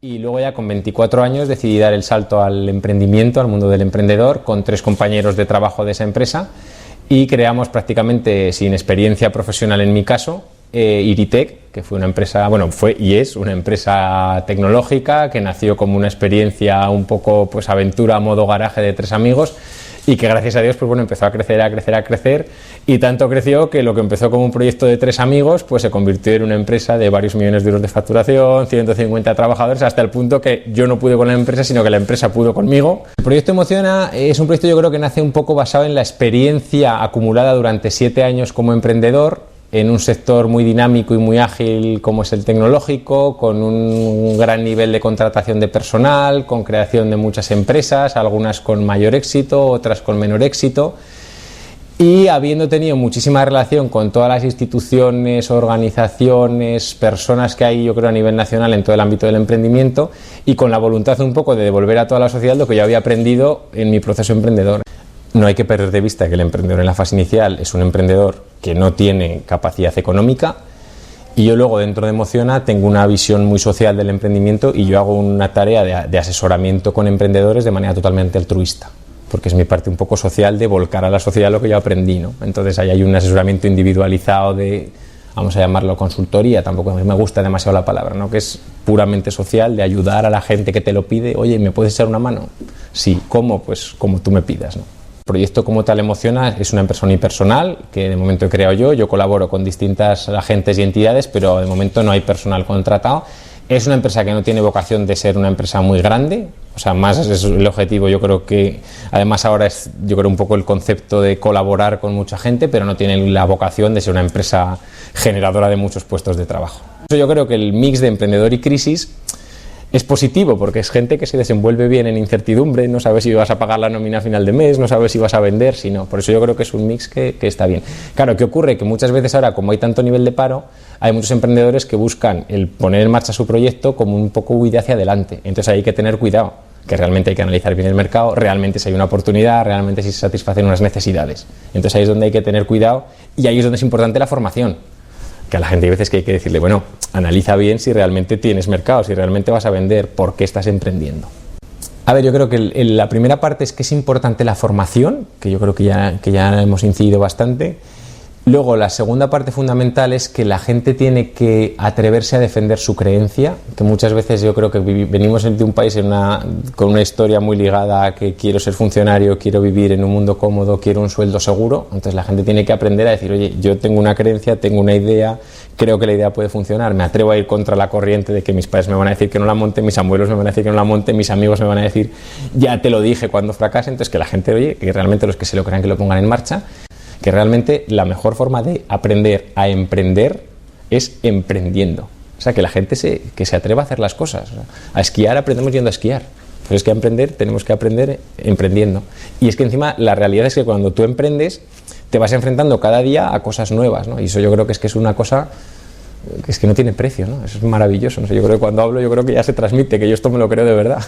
Y luego ya con 24 años decidí dar el salto al emprendimiento, al mundo del emprendedor, con 3 compañeros de trabajo de esa empresa y creamos prácticamente sin experiencia profesional en mi caso, Iritech, que fue una empresa, bueno, fue y es una empresa tecnológica que nació como una experiencia un poco pues aventura a modo garaje de 3 amigos y que gracias a Dios pues bueno empezó a crecer y tanto creció que lo que empezó como un proyecto de 3 amigos pues se convirtió en una empresa de varios millones de euros de facturación, 150 trabajadores, hasta el punto que yo no pude con la empresa sino que la empresa pudo conmigo. El proyecto Emociona es un proyecto yo creo que nace un poco basado en la experiencia acumulada durante 7 años como emprendedor en un sector muy dinámico y muy ágil como es el tecnológico, con un gran nivel de contratación de personal, con creación de muchas empresas, algunas con mayor éxito, otras con menor éxito, y habiendo tenido muchísima relación con todas las instituciones, organizaciones, personas que hay yo creo a nivel nacional en todo el ámbito del emprendimiento y con la voluntad un poco de devolver a toda la sociedad lo que yo había aprendido en mi proceso emprendedor. No hay que perder de vista que el emprendedor en la fase inicial es un emprendedor que no tiene capacidad económica y yo luego dentro de Emociona tengo una visión muy social del emprendimiento y yo hago una tarea de asesoramiento con emprendedores de manera totalmente altruista, porque es mi parte un poco social de volcar a la sociedad lo que yo aprendí, ¿no? Entonces ahí hay un asesoramiento individualizado de, vamos a llamarlo consultoría, tampoco me gusta demasiado la palabra, ¿no? Que es puramente social, de ayudar a la gente que te lo pide. Oye, ¿me puedes echar una mano? Sí, ¿cómo? Pues como tú me pidas, ¿no? El proyecto como tal Emociona es una empresa unipersonal que de momento he creado yo colaboro con distintas agentes y entidades, pero de momento no hay personal contratado. Es una empresa que no tiene vocación de ser una empresa muy grande, o sea, más es el objetivo, yo creo que además ahora es yo creo un poco el concepto de colaborar con mucha gente, pero no tiene la vocación de ser una empresa generadora de muchos puestos de trabajo. Yo creo que el mix de emprendedor y crisis es positivo porque es gente que se desenvuelve bien en incertidumbre, no sabes si vas a pagar la nómina a final de mes, no sabes si vas a vender, si no. Por eso yo creo que es un mix que está bien. Claro, ¿qué ocurre? Que muchas veces ahora, como hay tanto nivel de paro, hay muchos emprendedores que buscan el poner en marcha su proyecto como un poco huida hacia adelante. Entonces hay que tener cuidado, que realmente hay que analizar bien el mercado, realmente si hay una oportunidad, realmente si se satisfacen unas necesidades. Entonces ahí es donde hay que tener cuidado y ahí es donde es importante la formación. Que a la gente hay veces que hay que decirle, bueno, analiza bien si realmente tienes mercado, si realmente vas a vender, por qué estás emprendiendo. A ver, yo creo que la primera parte es que es importante la formación, que yo creo que ya hemos incidido bastante. Luego, la segunda parte fundamental es que la gente tiene que atreverse a defender su creencia, que muchas veces yo creo que venimos de un país con una historia muy ligada a que quiero ser funcionario, quiero vivir en un mundo cómodo, quiero un sueldo seguro. Entonces la gente tiene que aprender a decir, oye, yo tengo una creencia, tengo una idea, creo que la idea puede funcionar, me atrevo a ir contra la corriente de que mis padres me van a decir que no la monte, mis abuelos me van a decir que no la monte, mis amigos me van a decir, ya te lo dije cuando fracase. Entonces que la gente, oye, que realmente los que se lo crean que lo pongan en marcha, que realmente la mejor forma de aprender a emprender es emprendiendo. O sea, que la gente que se atreva a hacer las cosas. O sea, a esquiar aprendemos yendo a esquiar. Pero es que a emprender tenemos que aprender emprendiendo. Y es que encima la realidad es que cuando tú emprendes te vas enfrentando cada día a cosas nuevas, ¿no? Y eso yo creo que es una cosa que es que no tiene precio, ¿no? Eso es maravilloso. No sé, yo creo que cuando hablo yo creo que ya se transmite, que yo esto me lo creo de verdad.